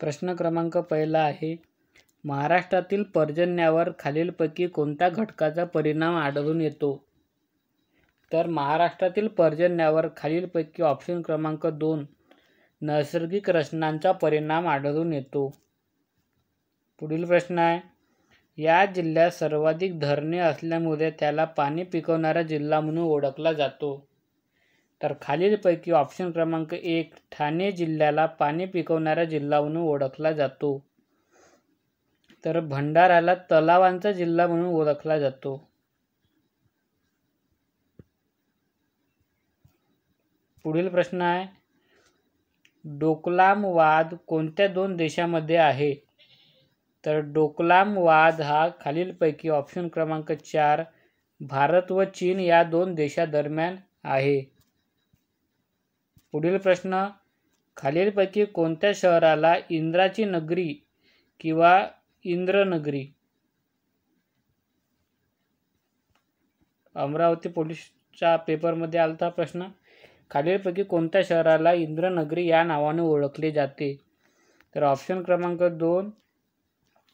प्रश्न क्रमांक पहिला आहे, महाराष्ट्रातील पर्जन्यावर खालीलपैकी कोणत्या घटकाचा परिणाम आढळून येतो? तर महाराष्ट्रातील पर्जन्यावर खालीलपैकी ऑप्शन क्रमांक 2 नैसर्गिक रचनांचा परिणाम आढळून येतो. पुढील प्रश्न आहे, या जिल्ह्यात सर्वाधिक धरणे असल्यामुळे त्याला पाणी पिकवणारा जिल्हा म्हणून ओळखला जातो. तर खालीलपैकी ऑप्शन क्रमांक 1 ठाणे जिल्ह्याला पाणी पिकवणारा जिल्हा म्हणून ओळखला जातो. तर भंडाराला तलावांचा जिल्हा म्हणून ओळखला जातो. पुढील प्रश्न आहे, डोकलाम वाद कोणत्या दोन देशांमध्ये आहे? तर डोकलाम वाद हा खालीलपैकी ऑप्शन क्रमांक 4 भारत व चीन या दोन देशांदरम्यान आहे. पुढील प्रश्न, खालीलपैकी कोणत्या शहराला इंद्राची नगरी किंवा इंद्रनगरी? अमरावती पोलीसच्या पेपरमध्ये आलता प्रश्न. खालीलपैकी कोणत्या शहराला इंद्रनगरी या नावाने ओळखले जाते? तर ऑप्शन क्रमांक 2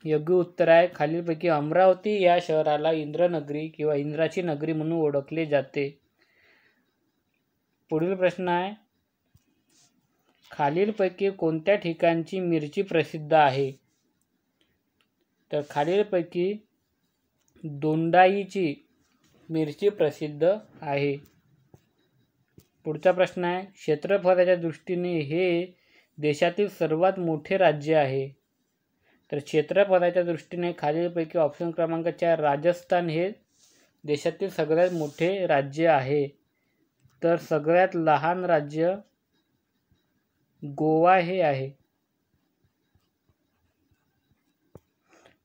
योग्य उत्तर आहे. खालीलपैकी अमरावती या शहराला इंद्रनगरी किंवा इंद्राची नगरी म्हणून ओळखले जाते. पुढील प्रश्न आहे, खालीलपैकी कोणत्या ठिकाणची मिरची प्रसिद्ध आहे? तर खालीलपैकी दोंडाईची मिरची प्रसिद्ध आहे. पुढचा प्रश्न आहे, क्षेत्रफळाच्या दृष्टीने हे देशातील सर्वात मोठे राज्य आहे. तर क्षेत्रफळाच्या दृष्टीने खालीलपैकी ऑप्शन क्रमांक 4 राजस्थान हे देशातील सगळ्यात मोठे राज्य आहे. तर सगळ्यात लहान राज्य गोवा हे आहे.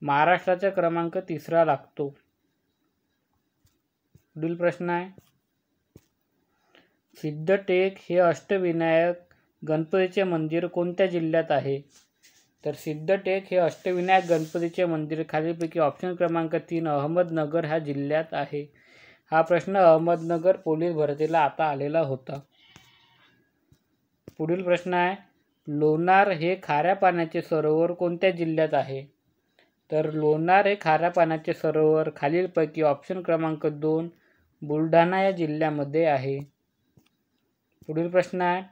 महाराष्ट्राचा क्रमांक 3 लागतो. पुढील प्रश्न आहे, सिद्धटेक हे अष्टविनायक गणपतीचे मंदिर कोणत्या जिल्ह्यात आहे? तर सिद्धटेक हे अष्टविनायक गणपतीचे मंदिर खालीलपैकी ऑप्शन क्रमांक 3 अहमदनगर ह्या जिल्ह्यात आहे. हा प्रश्न अहमदनगर पोलीस भरतीला आता आलेला होता. पुढील प्रश्न आहे, लोणार हे खाऱ्या पाण्याचे सरोवर कोणत्या जिल्ह्यात आहे? तर लोणार हे खाऱ्या पाण्याचे सरोवर खालीलपैकी ऑप्शन क्रमांक 2 बुलढाणा या जिल्ह्यामध्ये आहे. पुढील प्रश्न आहे,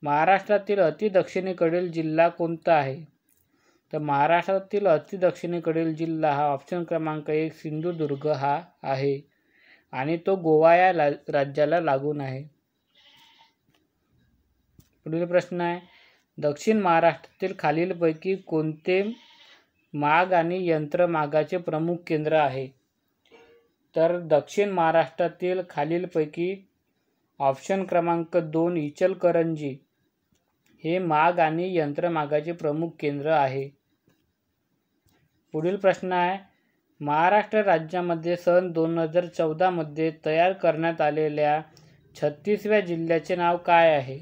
महाराष्ट्रातील अतिदक्षिणेकडील जिल्हा कोणता आहे? तर महाराष्ट्रातील अतिदक्षिणेकडील जिल्हा हा ऑप्शन क्रमांक 1 सिंधुदुर्ग हा आहे आणि तो गोवा या राज्याला लागून आहे. पुढील प्रश्न आहे, दक्षिण महाराष्ट्रातील खालीलपैकी कोणते माग आणि यंत्रमागाचे प्रमुख केंद्र आहे? तर दक्षिण महाराष्ट्रातील खालीलपैकी ऑप्शन क्रमांक 2 इचलकरंजी हे माग आणि यंत्रमागाचे प्रमुख केंद्र आहे. पुढील प्रश्न आहे, महाराष्ट्र राज्यामध्ये सन 2014 मध्ये तयार करण्यात आलेल्या 36व्या जिल्ह्याचे नाव काय आहे?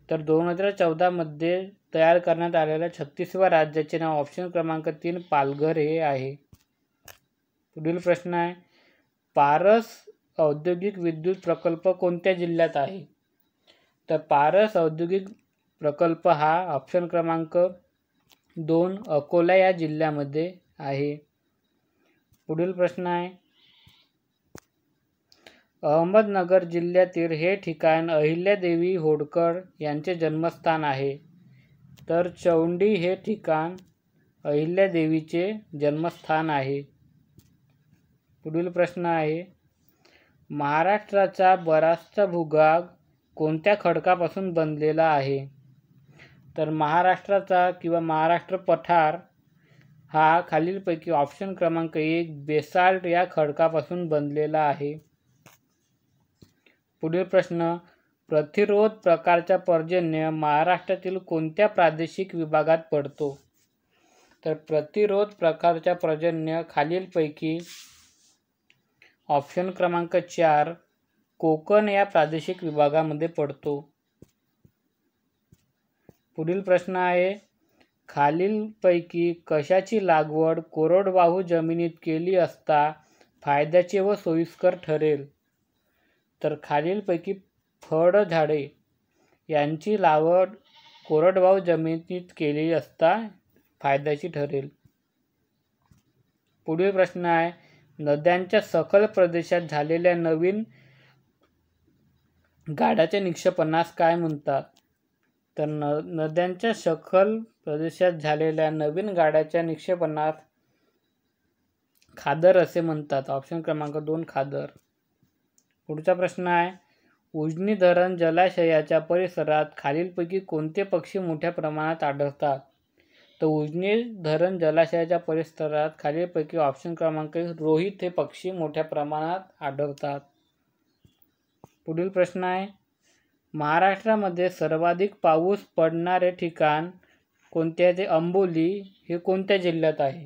तर 2014 मध्ये तयार करण्यात आलेल्या 36व्या राज्याचे नाव ऑप्शन क्रमांक 3 पालघर हे आहे. पुढील प्रश्न आहे, पारस औद्योगिक विद्युत प्रकल्प कोणत्या जिल्ह्यात आहे? तर पारस औद्योगिक प्रकल्प हा ऑप्शन क्रमांक 2 अकोला या जिल्ह्यामध्ये आहे. पुढील प्रश्न आहे, अहमदनगर जिल्ह्यातील हे ठिकाण अहिल्यादेवी होळकर यांचे जन्मस्थान आहे. तर चौंडी हे ठिकाण अहिल्यादेवीचे जन्मस्थान आहे. पुढील प्रश्न आहे, महाराष्ट्राचा बराचसा भूभाग कोणत्या खडकापासून बनलेला आहे? तर महाराष्ट्राचा किंवा महाराष्ट्र पठार हा खालीलपैकी ऑप्शन क्रमांक 1 बेसाल्ट या खडकापासून बनलेला आहे. पुढील प्रश्न, प्रतिरोध प्रकारचा पर्जन्य महाराष्ट्रातील कोणत्या प्रादेशिक विभागात पडतो? तर प्रतिरोध प्रकारचा पर्जन्य खालीलपैकी ऑप्शन क्रमांक 4 कोकण या प्रादेशिक विभागामध्ये पडतो. पुढील प्रश्न आहे, खालीलपैकी कशाची लागवड कोरडवाहू जमिनीत केली असता फायद्याचे व सोयीस्कर ठरेल? तर खालीलपैकी फळझाडे यांची लागवड कोरडवाहू जमिनीत केली असता फायद्याची ठरेल. पुढील प्रश्न आहे, नद्यांच्या सखल प्रदेशात झालेल्या नवीन गाडाच्या निक्षेपणास काय म्हणतात? तर नद्यांच्या सखल प्रदेशात झालेल्या नवीन गाडाच्या निक्षेपणास खादर असे म्हणतात. ऑप्शन क्रमांक 2 खादर. पुढचा प्रश्न आहे, उजनी धरण जलाशयाच्या परिसरात खालीलपैकी कोणते पक्षी मोठ्या प्रमाणात आढळतात? तर उजनी धरण जलाशयाच्या परिसरात खालीलपैकी ऑप्शन क्रमांक 1 रोहित हे पक्षी मोठ्या प्रमाणात आढळतात. पुढील प्रश्न आहे, महाराष्ट्रामध्ये सर्वाधिक पाऊस पडणारे ठिकाण कोणते आहे? ते अंबोली हे कोणत्या जिल्ह्यात आहे?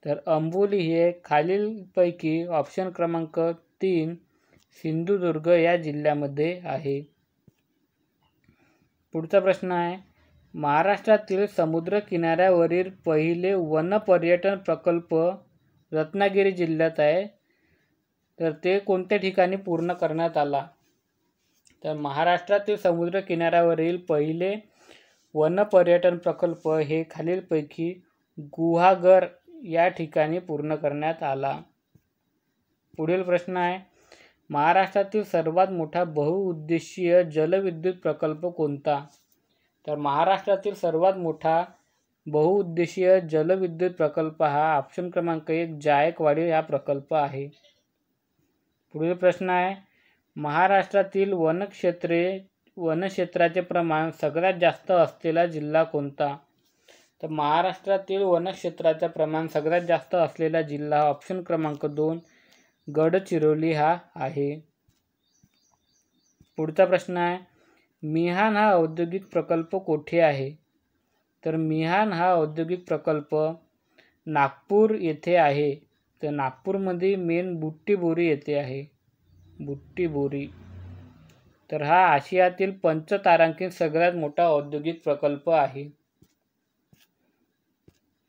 तर अंबोली हे खालीलपैकी ऑप्शन क्रमांक 3 सिंधुदुर्ग या जिल्ह्यामध्ये आहे. पुढचा प्रश्न आहे, महाराष्ट्रातील समुद्र किनाऱ्यावरील पहिले वन पर्यटन प्रकल्प रत्नागिरी जिल्ह्यात आहे. तर ते कोणत्या ठिकाणी पूर्ण करण्यात आला? तर महाराष्ट्रातील समुद्र किनाऱ्यावरील पहिले वन पर्यटन प्रकल्प हे खालीलपैकी गुहागर या ठिकाणी पूर्ण करण्यात आला. पुढील प्रश्न आहे, महाराष्ट्रातील सर्वात मोठा बहुउद्देशीय जलविद्युत प्रकल्प कोणता? तर महाराष्ट्रातील सर्वात मोठा बहुउद्देशीय जलविद्युत प्रकल्प हा ऑप्शन क्रमांक 1 जायकवाडी हा प्रकल्प आहे. पुढील प्रश्न आहे, महाराष्ट्रातील वनक्षेत्राचे प्रमाण सगळ्यात जास्त असलेला जिल्हा कोणता? तर महाराष्ट्रातील वनक्षेत्राचे प्रमाण सगळ्यात जास्त असलेला जिल्हा ऑप्शन क्रमांक 2 गडचिरोली हा आहे. पुढचा प्रश्न आहे, मिहान हा औद्योगिक प्रकल्प कोठे आहे? तर मिहान हा औद्योगिक प्रकल्प नागपूर येथे आहे. तर नागपूरमध्ये मेन बुट्टीबोरी येथे आहे. बुट्टीबोरी. तर हा आशियातील पंचतारांकित सगळ्यात मोठा औद्योगिक प्रकल्प आहे.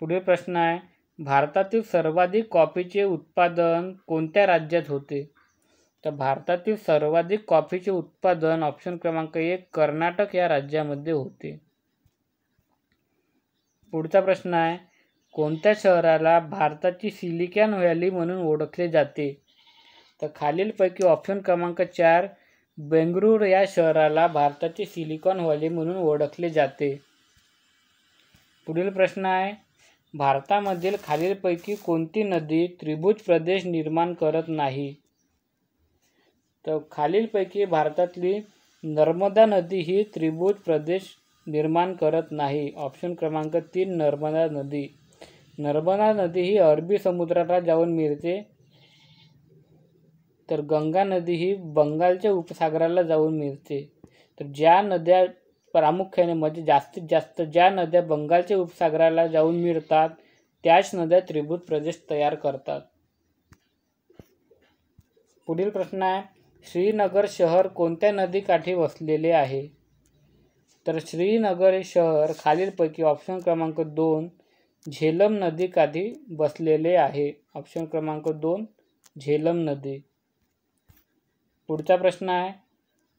पुढील प्रश्न आहे, भारतातील सर्वाधिक कॉफीचे उत्पादन कोणत्या राज्यात होते? तर भारतातील सर्वाधिक कॉफीचे उत्पादन ऑप्शन क्रमांक 1 कर्नाटक या राज्यामध्ये होते. पुढचा प्रश्न आहे, कोणत्या शहराला भारताची सिलिकॉन व्हॅली म्हणून ओळखले जाते? तर खालीलपैकी ऑप्शन क्रमांक 4 बेंगळुरू या शहराला भारताची सिलिकॉन व्हॅली म्हणून ओळखले जाते. पुढील प्रश्न आहे, भारतामधील खालीलपैकी कोणती नदी त्रिभुज प्रदेश निर्माण करत नाही? तर खालीलपैकी भारतातली नर्मदा नदी ही त्रिभुज प्रदेश निर्माण करत नाही. ऑप्शन क्रमांक 3 नर्मदा नदी. नर्मदा नदी ही अरबी समुद्राला जाऊन मिळते. तर गंगा नदी ही बंगालच्या उपसागराला जाऊन मिळते. तर ज्या नद्या प्रामुख्याने म्हणजे जास्तीत जास्त ज्या नद्या बंगालच्या उपसागराला जाऊन मिळतात त्याच नद्या त्रिभुज प्रदेश तयार करतात. पुढील प्रश्न आहे, श्रीनगर शहर कोणत्या नदीकाठी वसलेले आहे? तर श्रीनगर हे शहर खालीलपैकी ऑप्शन क्रमांक 2 झेलम नदीकाठी बसलेले आहे. ऑप्शन क्रमांक 2 झेलम नदी. पुढचा प्रश्न आहे,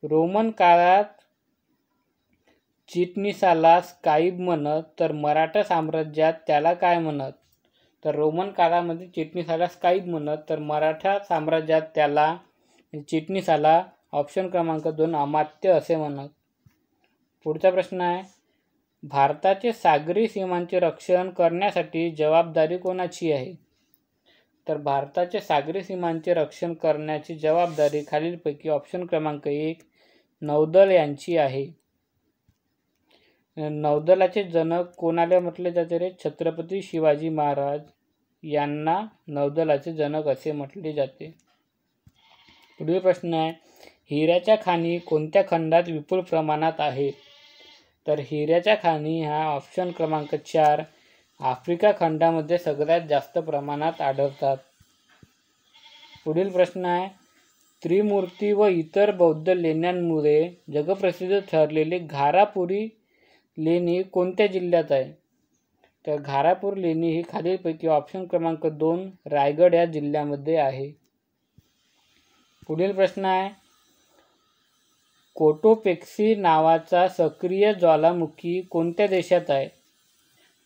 रोमन काळात चिटणीसाला स्काईब म्हणत तर मराठा साम्राज्यात त्याला काय म्हणत? तर रोमन काळामध्ये चिटणीसाला स्काईब म्हणत तर मराठा साम्राज्यात त्याला चिटणीसाला ऑप्शन क्रमांक 2 अमात्य असे म्हणत. पुढचा प्रश्न आहे, भारताचे सागरी सीमांचे रक्षण करण्यासाठी जबाबदारी कोणाची आहे? तर भारताचे सागरी सीमांचे रक्षण करण्याची जबाबदारी खालीलपैकी ऑप्शन क्रमांक 1 नौदल यांची आहे. नौदलाचे जनक कोणाला म्हटले जाते रे? छत्रपती शिवाजी महाराज यांना नौदलाचे जनक असे म्हटले जाते. पुढील प्रश्न आहे, हिऱ्याच्या खाणी कोणत्या खंडात विपुल प्रमाणात आहे? तर हिऱ्याच्या खाणी हा ऑप्शन क्रमांक 4 आफ्रिका खंडामध्ये सगळ्यात जास्त प्रमाणात आढळतात. पुढील प्रश्न आहे, त्रिमूर्ती व इतर बौद्ध लेण्यांमुळे जगप्रसिद्ध ठरलेली घारापुरी लेणी कोणत्या जिल्ह्यात आहे? तर घारापूर लेणी ही खालीलपैकी ऑप्शन क्रमांक 2 रायगड या जिल्ह्यामध्ये आहे. पुढील प्रश्न आहे, कोटोपेक्सी नावाचा सक्रिय ज्वालामुखी कोणत्या देशात आहे?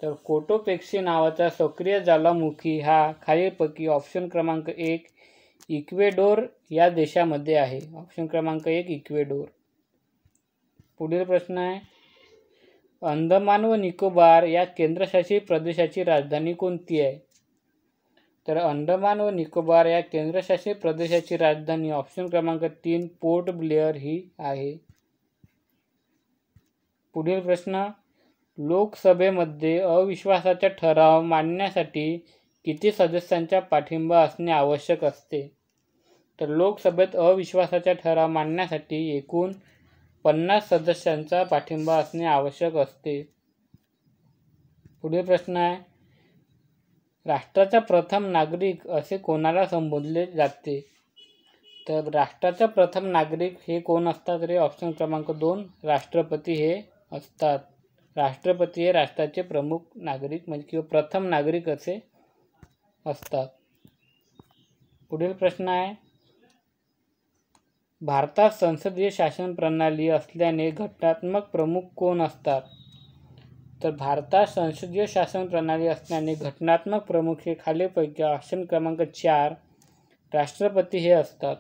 तर कोटोपेक्सी नावाचा सक्रिय ज्वालामुखी हा खालीलपैकी ऑप्शन क्रमांक 1 इक्वेडोर या देशामध्ये आहे. ऑप्शन क्रमांक 1 इक्वेडोर. पुढील प्रश्न आहे, अंदमान व निकोबार या केंद्रशासित प्रदेशाची राजधानी कोणती आहे? तर अंदमान व निकोबार या केंद्रशासित प्रदेशाची राजधानी ऑप्शन क्रमांक 3 पोर्ट ब्लेअर ही आहे. पुढील प्रश्न, लोकसभेमध्ये अविश्वासाचा ठराव मांडण्यासाठी किती सदस्यांचा पाठिंबा असणे आवश्यक असते? तर लोकसभेत अविश्वासाचा ठराव मांडण्यासाठी एकूण 50 सदस्यांचा पाठिंबा असणे आवश्यक असते. पुढील प्रश्न आहे, राष्ट्राचा प्रथम नागरिक असे कोणाला संबोधले जाते? तर राष्ट्राचा प्रथम नागरिक हे कोण असतात रे? ऑप्शन क्रमांक 2 राष्ट्रपती हे असतात. राष्ट्रपती हे राष्ट्राचे प्रमुख नागरिक म्हणजे किंवा प्रथम नागरिक असे असतात. पुढील प्रश्न आहे, भारतात संसदीय शासन प्रणाली असल्याने घटनात्मक प्रमुख कोण असतात? तर भारतात संसदीय शासन प्रणाली असल्याने घटनात्मक प्रमुख हे खालीलपैकी ऑप्शन क्रमांक 4 राष्ट्रपती हे असतात.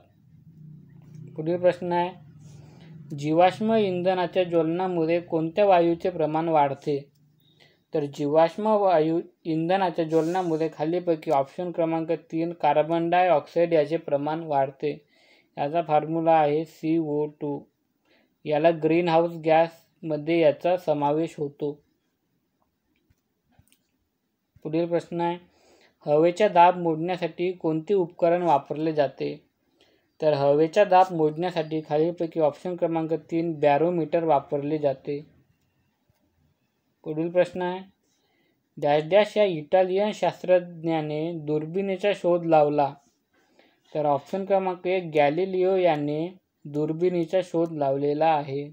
पुढील प्रश्न आहे, जीवाश्म इंधनाच्या ज्वलनामुळे कोणत्या वायूचे प्रमाण वाढते? तर जीवाश्म वायू इंधनाच्या ज्वलनामुळे खालीलपैकी ऑप्शन क्रमांक 3 कार्बन डायऑक्साईड याचे प्रमाण वाढते. याचा फॉर्म्युला आहे CO2. याला ग्रीन हाऊस गॅसमध्ये याचा समावेश होतो. पुढील प्रश्न आहे, हवेचा दाब मोजण्यासाठी कोणते उपकरण वापरले जाते? तर हवेचा दाब मोजण्यासाठी खालीलपैकी ऑप्शन क्रमांक 3 बॅरोमीटर वापरले जाते. पुढील प्रश्न आहे, डॅश डॅश या इटालियन शास्त्रज्ञाने दुर्बिणीचा शोध लावला? तर ऑप्शन क्रमांक 1 गॅलिलिओ याने दुर्बिणीचा शोध लावलेला आहे.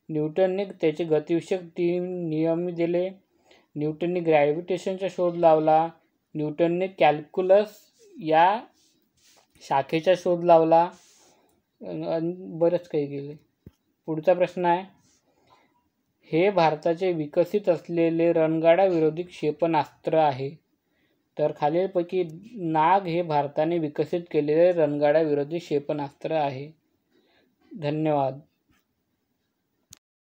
न्यूटनने त्याचे गतिविषयक 3 नियम दिले. न्यूटनने ग्रॅव्हिटेशनचा शोध लावला. न्यूटनने कॅल्क्युलस या शाखेचा शोध लावला. बरंच काही केले. पुढचा प्रश्न आहे, हे भारताचे विकसित असलेले रणगाडा विरोधी क्षेपणास्त्र आहे. तर खालीलपैकी नाग हे भारताने विकसित केलेले रणगाडा विरोधी क्षेपणास्त्र आहे. धन्यवाद.